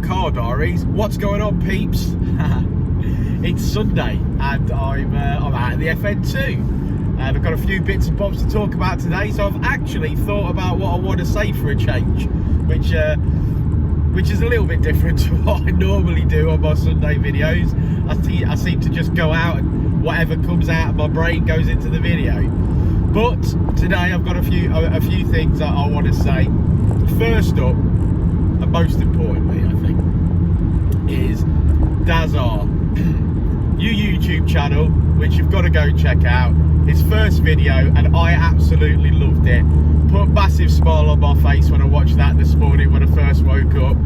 Car Diaries. What's going on, peeps? It's Sunday and I'm out at the FN2 and I've got a few bits and bobs to talk about today, so I've actually thought about what I want to say for a change, which is a little bit different to what I normally do on my Sunday videos. I seem to just go out and whatever comes out of my brain goes into the video. But today I've got a few things that I want to say. First up, and most importantly I think, is Dazar, new YouTube channel which you've got to go check out. His first video, and I absolutely loved it. Put a massive smile on my face when I watched that this morning when I first woke up.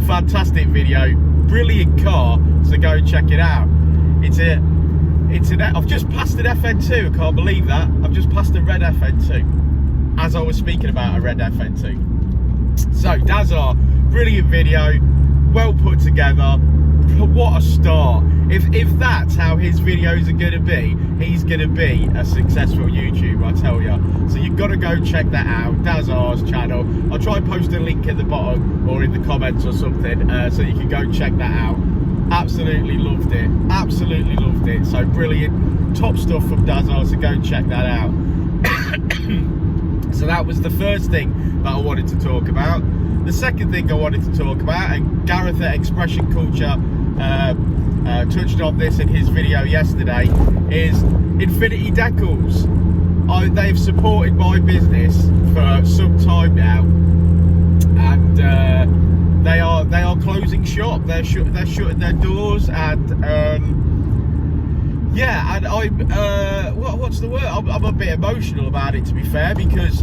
Fantastic video, brilliant car, so go and check it out. I've just passed an FN2, I can't believe that. I've just passed a red FN2 as I was speaking about a red FN2. So Dazar, brilliant video, well put together. What a start. If that's how his videos are going to be, he's going to be a successful YouTuber, I tell you. So you've got to go check that out, Dazar's channel. I'll try and post a link at the bottom or in the comments or something, so you can go check that out. Absolutely loved it, absolutely loved it. So brilliant, top stuff from Dazar, so go and check that out. So that was the first thing that I wanted to talk about. The second thing I wanted to talk about, and Gareth at Expression Culture touched on this in his video yesterday, is Infinity Decals. They've supported my business for some time now, and they are closing shop. They're shutting their doors, and yeah, and I'm what's the word? I'm a bit emotional about it, to be fair, because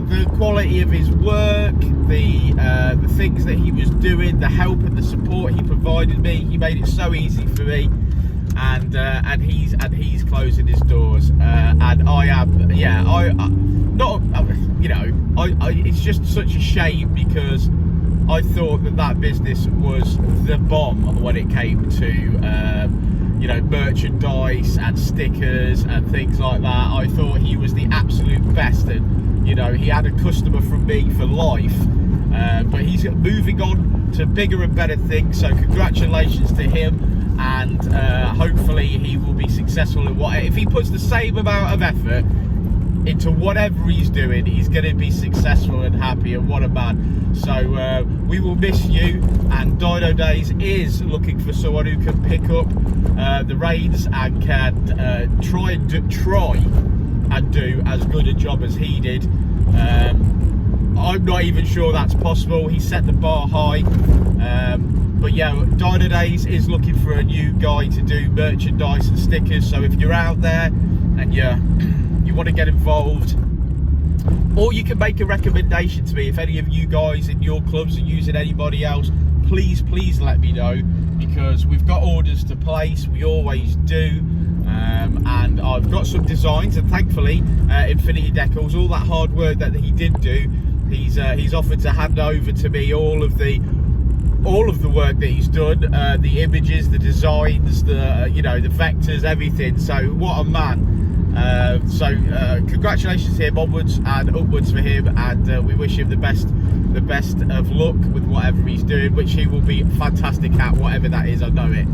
the quality of his work, the things that he was doing, the help and the support he provided me, he made it so easy for me, and he's closing his doors, and I am, yeah, it's just such a shame, because I thought that business was the bomb when it came to merchandise and stickers and things like that. I thought he was the absolute best, and he had a customer from me for life, but he's moving on to bigger and better things, so congratulations to him, and hopefully he will be successful in if he puts the same amount of effort into whatever he's doing, he's going to be successful and happy, and what a man. So we will miss you, and Dynodaze is looking for someone who can pick up the reins and can try and do as good a job as he did. I'm not even sure that's possible. He set the bar high, but yeah, Dynodaze is looking for a new guy to do merchandise and stickers. So if you're out there and you want to get involved, or you can make a recommendation to me, if any of you guys in your clubs are using anybody else, please let me know, because we've got orders to place, we always do, and I've got some designs, and thankfully Infinity Decals, all that hard work that he did do, he's offered to hand over to me all of the work that he's done, the images, the designs, the vectors, everything. So what a man. Congratulations to him, onwards and upwards for him, and we wish him the best of luck with whatever he's doing, which he will be fantastic at, whatever that is, I know it.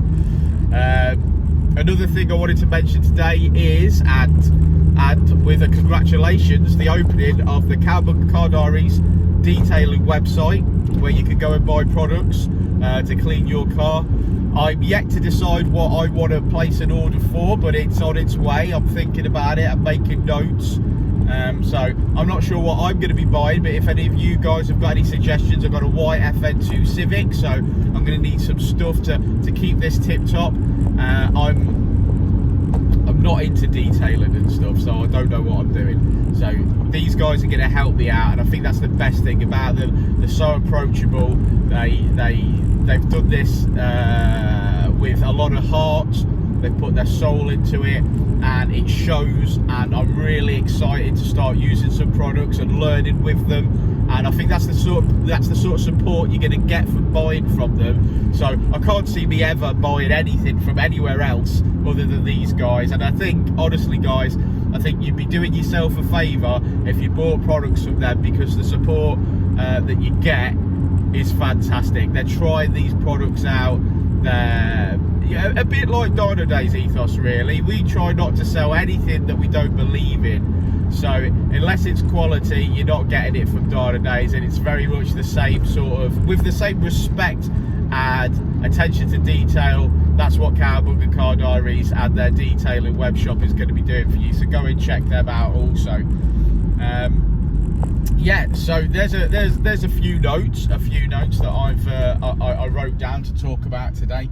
Another thing I wanted to mention today is, and with a congratulations, the opening of the Car Diaries detailing website, where you can go and buy products to clean your car. I'm yet to decide what I want to place an order for, but it's on its way. I'm thinking about it, I'm making notes. So I'm not sure what I'm going to be buying, but if any of you guys have got any suggestions, I've got a white FN2 Civic, so I'm going to need some stuff to keep this tip top. I'm not into detailing and stuff, so I don't know what I'm doing. So these guys are going to help me out, and I think that's the best thing about them. They're so approachable. They've done this with a lot of heart. They've put their soul into it, and it shows, and I'm really excited to start using some products and learning with them, and I think that's the sort of support you're going to get from buying from them. So I can't see me ever buying anything from anywhere else other than these guys, and I think, honestly guys, I think you'd be doing yourself a favour if you bought products from them, because the support that you get is fantastic. They're trying these products out. They're a bit like Dynodaze ethos, really. We try not to sell anything that we don't believe in. So unless it's quality, you're not getting it from Dynodaze, and it's very much the same sort of, with the same respect and attention to detail. That's what Cowbook and Car Diaries and their detailing web shop is going to be doing for you. So go and check them out also. Yeah, so there's a few notes that I wrote down to talk about today.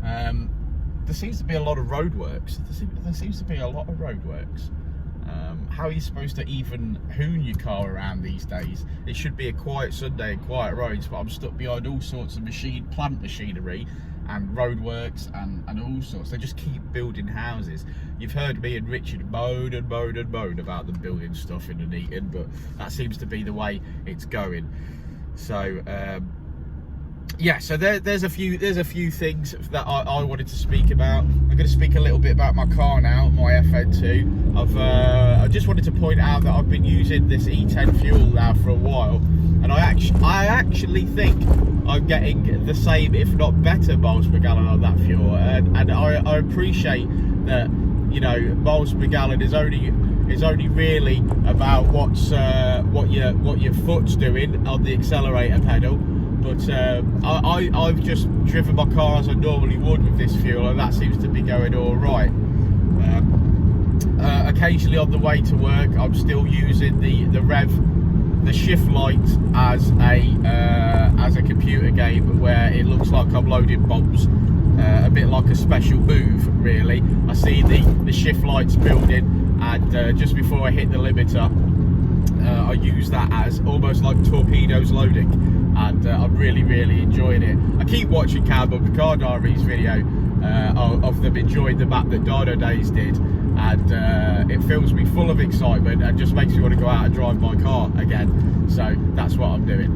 There seems to be a lot of roadworks. There seems to be a lot of roadworks. How are you supposed to even hoon your car around these days? It should be a quiet Sunday and quiet roads, but I'm stuck behind all sorts of plant machinery and roadworks and all sorts. They just keep building houses. You've heard me and Richard moan about them building stuff in Nuneaton, but that seems to be the way it's going. So yeah, so there's a few things that I wanted to speak about. I'm going to speak a little bit about my car now, my FN2. I just wanted to point out that I've been using this E10 fuel now for a while, and I actually think I'm getting the same, if not better, miles per gallon on that fuel. And I appreciate that, you know, miles per gallon is only really about what your foot's doing on the accelerator pedal. But I've just driven my car as I normally would with this fuel, and that seems to be going all right. Occasionally on the way to work, I'm still using the shift light as a computer game, where it looks like I'm loading bombs, a bit like a special move, really. I see the shift lights building, and just before I hit the limiter, I use that as almost like torpedoes loading, and I'm really enjoying it. I keep watching Cowbook and Car Diaries video of them enjoying the map that Dynodaze did, and it fills me full of excitement and just makes me want to go out and drive my car again. So that's what I'm doing.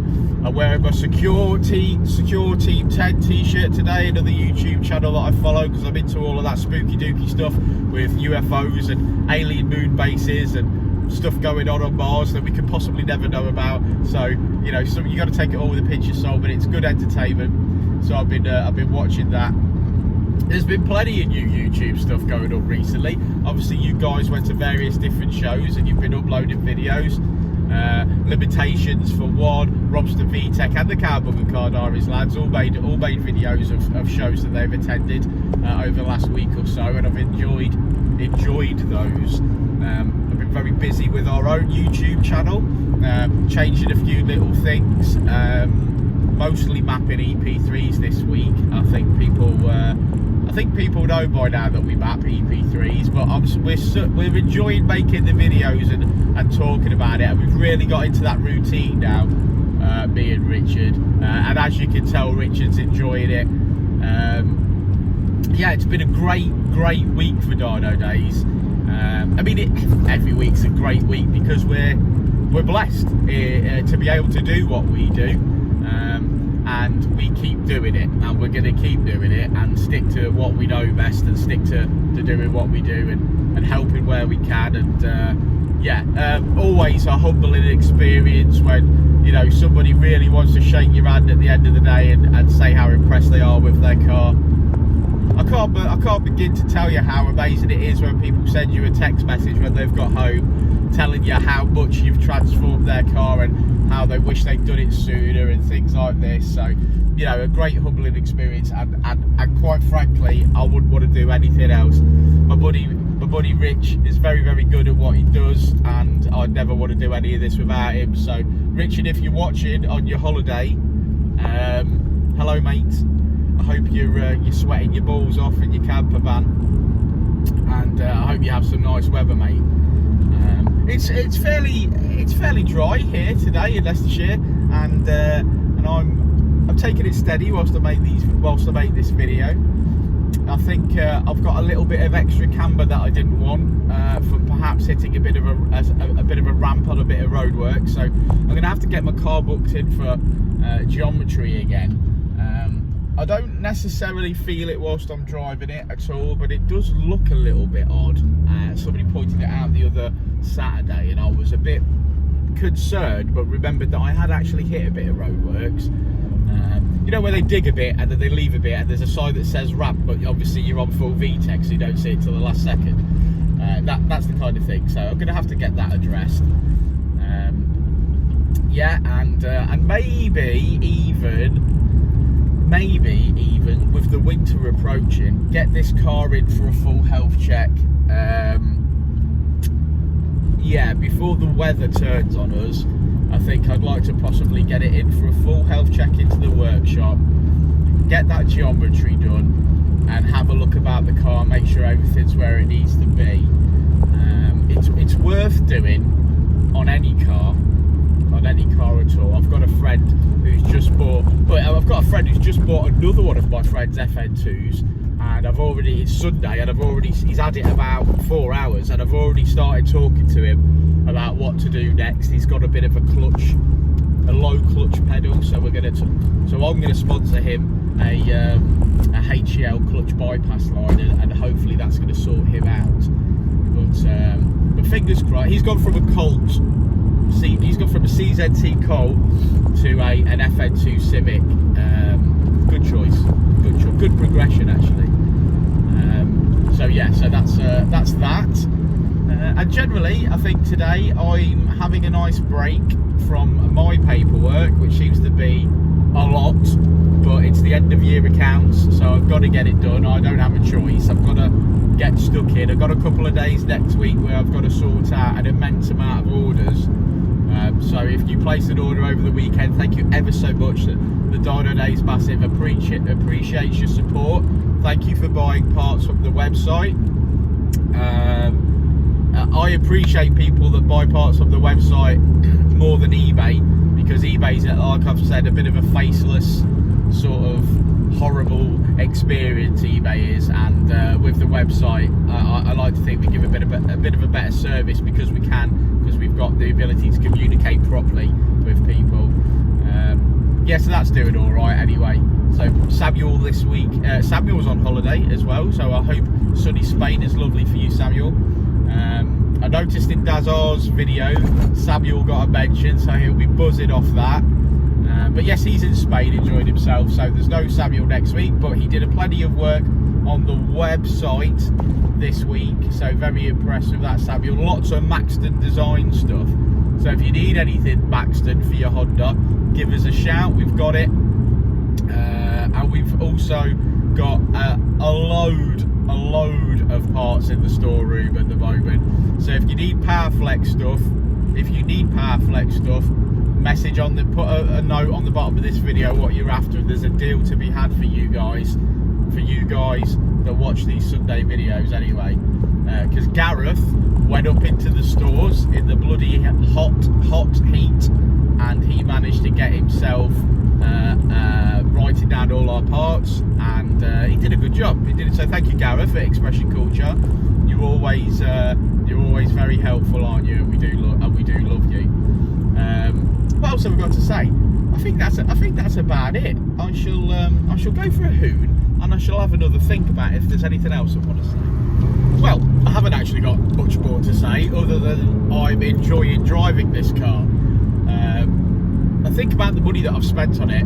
I'm wearing my Secure Team 10 t-shirt today, another YouTube channel that I follow, because I'm into all of that spooky dooky stuff with UFOs and alien moon bases and stuff going on Mars that we could possibly never know about. So, you know, you got to take it all with a pinch of salt, but it's good entertainment. So I've been watching that. There's been plenty of new YouTube stuff going on recently. Obviously, you guys went to various different shows and you've been uploading videos. Limitations for one, Robster Ecutek and the Cowbook and Car Diaries lads all made videos of shows that they've attended over the last week or so, and I've enjoyed those. I've been very busy with our own YouTube channel, changing a few little things, mostly mapping EP3s this week. I think people know by now that we map EP3s, but we're enjoying making the videos and talking about it, and we've really got into that routine now, me and Richard, and as you can tell, Richard's enjoying it. Yeah, it's been a great week for Dynodaze. I mean, every week's a great week because we're blessed to be able to do what we do, and we keep doing it, and we're going to keep doing it and stick to what we know best, and stick to doing what we do and helping where we can. And yeah, always a humbling experience when, you know, somebody really wants to shake your hand at the end of the day and say how impressed they are with their car. I can't begin to tell you how amazing it is when people send you a text message when they've got home, telling you how much you've transformed their car and how they wish they'd done it sooner and things like this. So, you know, a great humbling experience, and quite frankly, I wouldn't want to do anything else. My buddy Rich is very good at what he does, and I'd never want to do any of this without him. So Richard, if you're watching on your holiday, hello mate. I hope you're sweating your balls off in your camper van, and I hope you have some nice weather, mate. It's fairly dry here today in Leicestershire, and I'm taking it steady whilst I make this video. I think I've got a little bit of extra camber that I didn't want for perhaps hitting a bit of a ramp on a bit of road work. So I'm going to have to get my car booked in for geometry again. I don't necessarily feel it whilst I'm driving it at all, but it does look a little bit odd. Somebody pointed it out the other Saturday, and I was a bit concerned, but remembered that I had actually hit a bit of roadworks. know where they dig a bit and then they leave a bit and there's a sign that says ramp, but obviously you're on full VTEC, so you don't see it till the last second. That's the kind of thing. So I'm going to have to get that addressed. Yeah, and maybe even with the winter approaching, get this car in for a full health check. Yeah, before the weather turns on us, I think I'd like to possibly get it in for a full health check into the workshop, get that geometry done, and have a look about the car, make sure everything's where it needs to be. It's worth doing on any car at all. I've got a friend who's just bought, another one of my friend's FN2s, and it's Sunday, and he's had it about 4 hours, and I've already started talking to him about what to do next. He's got a bit of a low clutch pedal, so I'm going to sponsor him a HEL clutch bypass line, and hopefully that's going to sort him out. But fingers crossed. He's gone from a CZT Colt to an FN2 Civic. Good choice. Good progression, actually. So that's that. And generally, I think today I'm having a nice break from my paperwork, which seems to be a lot, but it's the end of year accounts, so I've got to get it done. I don't have a choice. I've got to get stuck in. I've got a couple of days next week where I've got to sort out an immense amount of orders. So if you place an order over the weekend, thank you ever so much. The Dynodaze Massive appreciates your support. Thank you for buying parts from the website. I appreciate people that buy parts from the website more than eBay, because eBay's, like I've said, a bit of a faceless sort of horrible experience. eBay is, and with the website, I like to think we give a bit of a better service because we've got the ability to communicate properly with people. Yeah, so that's doing all right anyway. So Samuel this week, Samuel's on holiday as well, so I hope sunny Spain is lovely for you, Samuel. I noticed in Dazar's video Samuel got a mention, so he'll be buzzing off that. But yes, he's in Spain enjoying himself, so there's no Samuel next week, but he did plenty of work on the website this week, so very impressed with that, Samuel. Lots of Maxton design stuff, so if you need anything Maxton for your Honda, give us a shout, we've got it. And we've also got a load of parts in the storeroom at the moment, so if you need Powerflex stuff, message on the, put a note on the bottom of this video what you're after. There's a deal to be had for you guys that watch these Sunday videos anyway, because Gareth went up into the stores in the bloody hot heat, and he managed to get himself writing down all our parts, and he did a good job. He did it. So thank you, Gareth, at Expression Culture. You're always very helpful, aren't you? And we do love you. What else have I got to say? I think that's about it. I shall go for a hoon, and I shall have another think about if there's anything else I want to say. Well, I haven't actually got much more to say other than I'm enjoying driving this car. I think about the money that I've spent on it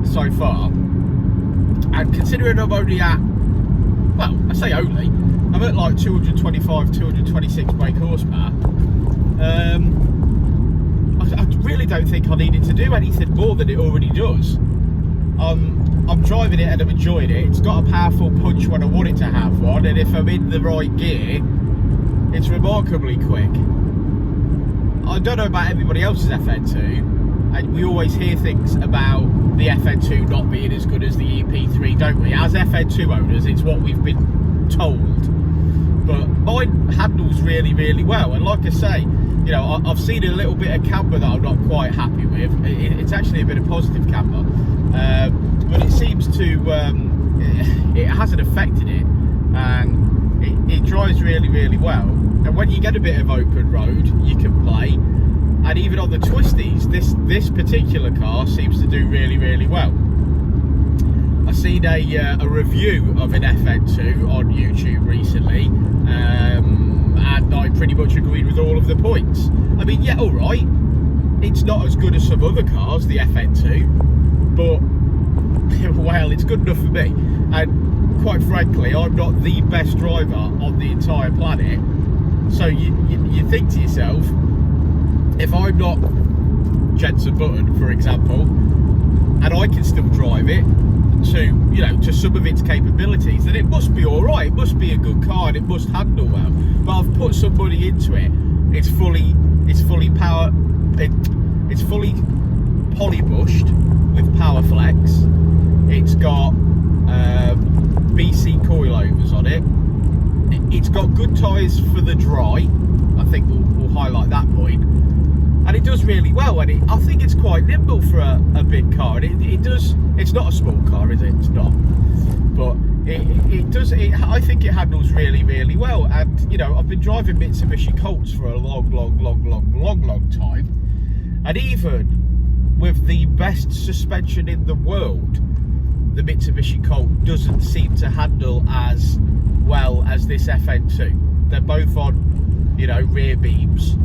so far, and considering I'm only at, well, I say only, I'm at like 225, 226 brake horsepower. I really don't think I needed to do anything more than it already does. I'm driving it and I'm enjoying it. It's got a powerful punch when I want it to have one, and if I'm in the right gear, it's remarkably quick. I don't know about everybody else's FN2, and we always hear things about the FN2 not being as good as the EP3, don't we? As FN2 owners, it's what we've been told. But mine handles really, really well, and like I say, you know, I've seen a little bit of camber that I'm not quite happy with. It's actually a bit of positive camber, but it seems to, it hasn't affected it, and it drives really, really well. And when you get a bit of open road, you can play, and even on the twisties, this particular car seems to do really, really well. I've seen a review of an FN2 on YouTube recently, and I pretty much agreed with all of the points. I mean, yeah, alright, it's not as good as some other cars, the FN2, but good enough for me. And quite frankly, I'm not the best driver on the entire planet. So you think to yourself, if I'm not Jensen Button, for example, and I can still drive it to, you know, to some of its capabilities, then it must be all right. It must be a good car and it must handle well. But I've put somebody into it. It's fully polybushed with power flex. It's got BC coilovers on it. It's got good tyres for the dry. I think we'll highlight that point. And it does really well, and I think it's quite nimble for a big car. And it does. It's not a small car, is it? It's not. But it does. I think it handles really, really well. And you know, I've been driving Mitsubishi Colts for a long time, and even with the best suspension in the world, the Mitsubishi Colt doesn't seem to handle as well as this FN2. They're both on, you know, rear beams.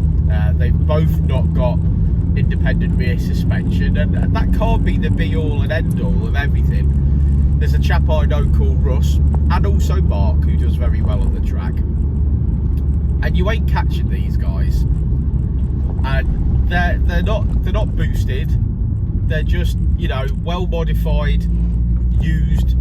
They've both not got independent rear suspension, and that can't be the be-all and end-all of everything. There's a chap I know called Russ, and also Mark, who does very well on the track. And you ain't catching these guys. And they're not boosted. They're just, you know, well-modified, used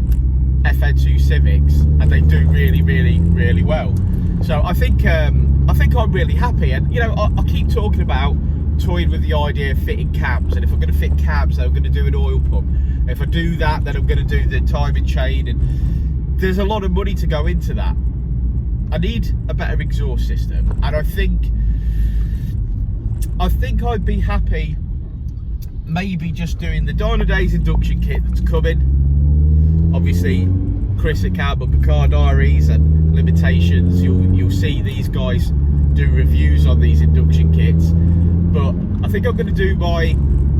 FN2 Civics, and they do really, really, really well. So I think I'm really happy. And you know, I keep talking about toying with the idea of fitting cabs, and if I'm going to fit cabs, then I'm going to do an oil pump. If I do that, then I'm going to do the timing chain, and there's a lot of money to go into that. I need a better exhaust system, and I think I'd be happy maybe just doing the Dynodaze induction kit that's coming. Obviously, Chris at Carbon Car Diaries and Limitations, you'll see these guys do reviews on these induction kits. But I think I'm going to do my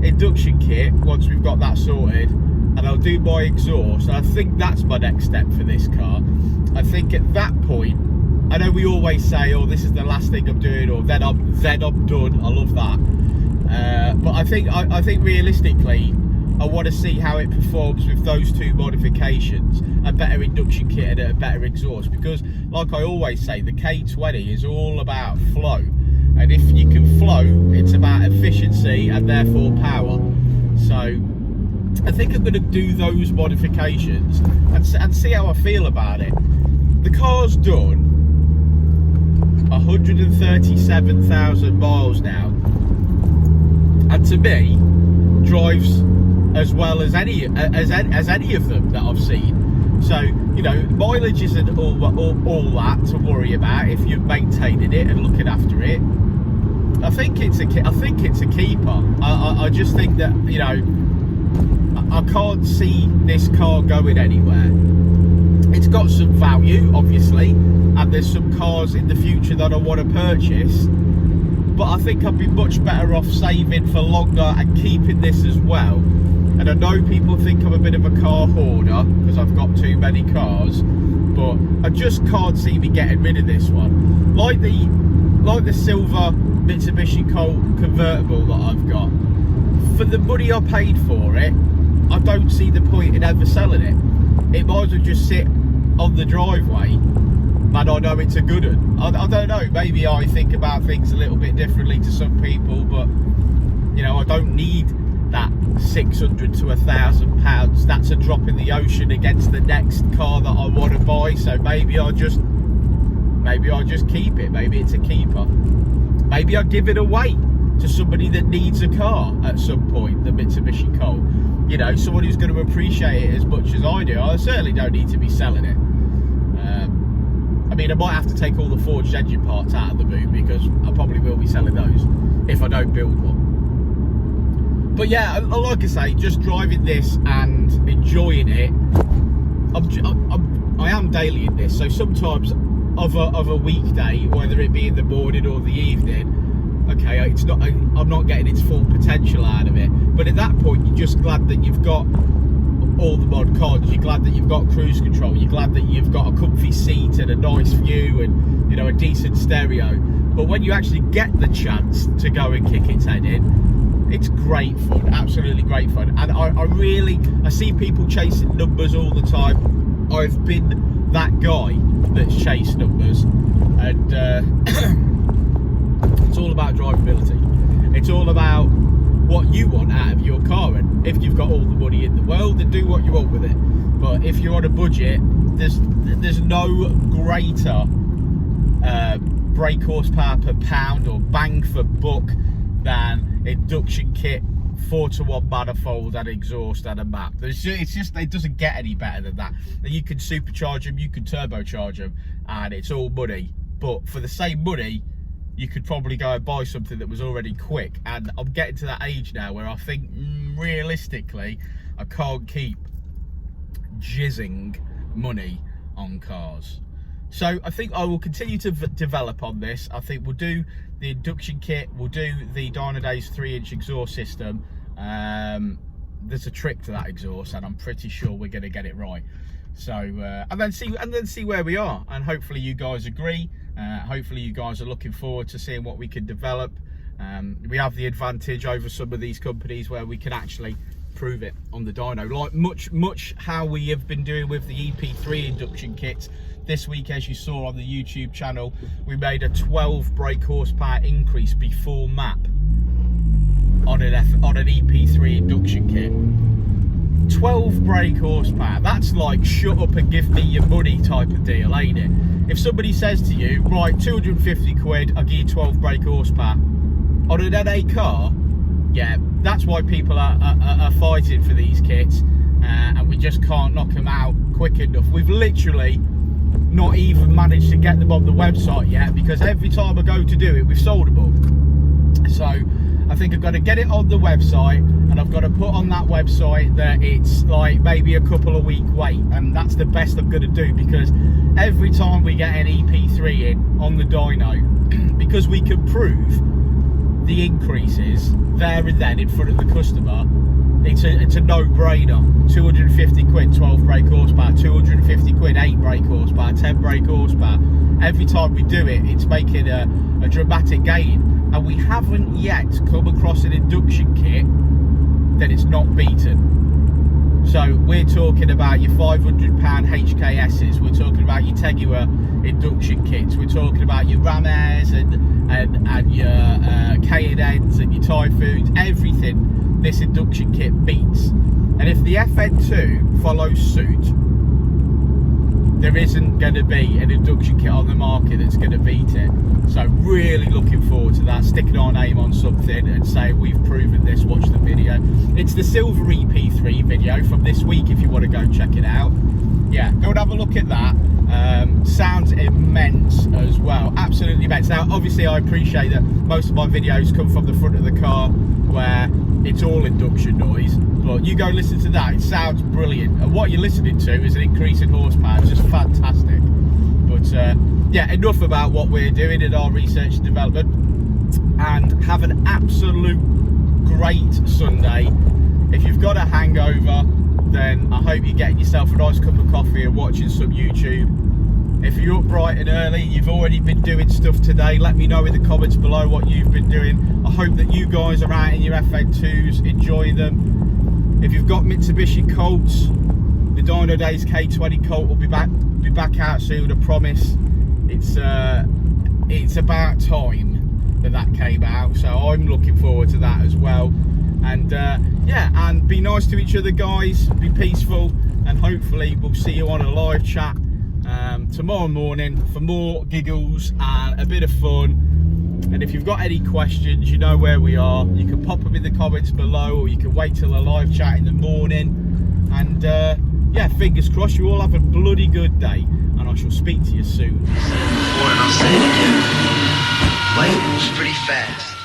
induction kit once we've got that sorted, and I'll do my exhaust. I think that's my next step for this car. I think at that point, I know we always say, oh, this is the last thing I'm doing, or then I'm done. I love that. But I think realistically, I want to see how it performs with those two modifications, a better induction kit and a better exhaust, because like I always say, the K20 is all about flow, and if you can flow, it's about efficiency and therefore power. So I think I'm going to do those modifications and see how I feel about it. The car's done 137,000 miles now, and to me drives as well as any of them that I've seen. So you know, mileage isn't all that to worry about if you're maintaining it and looking after it. I think it's a keeper. I just think that, you know, I can't see this car going anywhere. It's got some value, obviously, and there's some cars in the future that I want to purchase, but I think I'd be much better off saving for longer and keeping this as well. And I know people think I'm a bit of a car hoarder because I've got too many cars, but I just can't see me getting rid of this one. Like the silver Mitsubishi Colt convertible that I've got. For the money I paid for it, I don't see the point in ever selling it. It might as well just sit on the driveway, and I know it's a good one. I don't know, maybe I think about things a little bit differently to some people, but you know, I don't need that 600 to £1,000. That's a drop in the ocean against the next car that I want to buy. So maybe I'll just keep it. Maybe it's a keeper. Maybe I'll give it away to somebody that needs a car at some point, the Mitsubishi Colt. You know, someone who's going to appreciate it as much as I do. I certainly don't need to be selling it. I mean, I might have to take all the forged engine parts out of the boot, because I probably will be selling those if I don't build one. But yeah, like I say, just driving this and enjoying it. I am daily in this, so sometimes of a weekday, whether it be in the morning or the evening, okay, I'm not getting its full potential out of it. But at that point, you're just glad that you've got all the mod cons. You're glad that you've got cruise control. You're glad that you've got a comfy seat and a nice view and, you know, a decent stereo. But when you actually get the chance to go and kick its head in, it's great fun, absolutely great fun. And I see people chasing numbers all the time. I've been that guy that's chased numbers, and it's all about drivability. It's all about what you want out of your car, and if you've got all the money in the world, then do what you want with it. But if you're on a budget, there's no greater brake horsepower per pound or bang for buck than induction kit, 4-to-1 manifold and exhaust and a map. It doesn't get any better than that. You can supercharge them, you can turbocharge them, and it's all money. But for the same money, you could probably go and buy something that was already quick. And I'm getting to that age now where I think realistically I can't keep jizzing money on cars. So I think I will continue to develop on this. I think we'll do the induction kit, we'll do the Dynodaze 3-inch exhaust system. There's a trick to that exhaust, and I'm pretty sure we're going to get it right. So and then see where we are, and hopefully you guys agree. Hopefully you guys are looking forward to seeing what we can develop. We have the advantage over some of these companies where we can actually prove it on the dyno, like much how we have been doing with the EP3 induction kits. This week, as you saw on the YouTube channel, we made a 12 brake horsepower increase before map on an EP3 induction kit. 12 brake horsepower, that's like shut up and give me your money type of deal, ain't it? If somebody says to you, right, 250 quid, I'll give you 12 brake horsepower on an NA car, yeah, that's why people are fighting for these kits, and we just can't knock them out quick enough. We've literally not even managed to get them on the website yet, because every time I go to do it, we've sold them all. So I think I've got to get it on the website, and I've got to put on that website that it's like maybe a couple of week wait, and that's the best I'm going to do, because every time we get an EP3 in on the dyno, because we can prove the increases there and then in front of the customer, it's a no-brainer. 250 quid 12 brake horsepower, 250 quid 8 brake horsepower, 10 brake horsepower. Every time we do it, it's making a dramatic gain, and we haven't yet come across an induction kit that it's not beaten. So we're talking about your £500 HKSs, we're talking about your Tegua induction kits, we're talking about your Ram Airs and your K&Ns and your Typhoons, everything this induction kit beats. And if the FN2 follows suit, there isn't going to be an induction kit on the market that's going to beat it. So really looking forward to that, sticking our name on something and saying we've proven this, watch the video. It's the silver EP3 video from this week if you want to go check it out. Yeah, go and have a look at that. Sounds immense as well, absolutely immense. Now obviously I appreciate that most of my videos come from the front of the car where it's all induction noise, but you go listen to that, it sounds brilliant, and what you're listening to is an increase in horsepower. It's just fantastic. But yeah, enough about what we're doing in our research and development, and have an absolute great Sunday. If you've got a hangover, then I hope you're getting yourself a nice cup of coffee and watching some YouTube. If you're up bright and early, you've already been doing stuff today, let me know in the comments below what you've been doing. I hope that you guys are out in your FN2s, enjoy them. If you've got Mitsubishi Colts, the Dynodaze K20 Colt will be back out soon, I promise. It's about time that came out, so I'm looking forward to that as well. And yeah, and be nice to each other, guys, be peaceful, and hopefully we'll see you on a live chat tomorrow morning for more giggles and a bit of fun. And if you've got any questions, you know where we are. You can pop them in the comments below, or you can wait till a live chat in the morning. And yeah, fingers crossed you all have a bloody good day, and I shall speak to you soon. I'll say it again. Life moves pretty fast.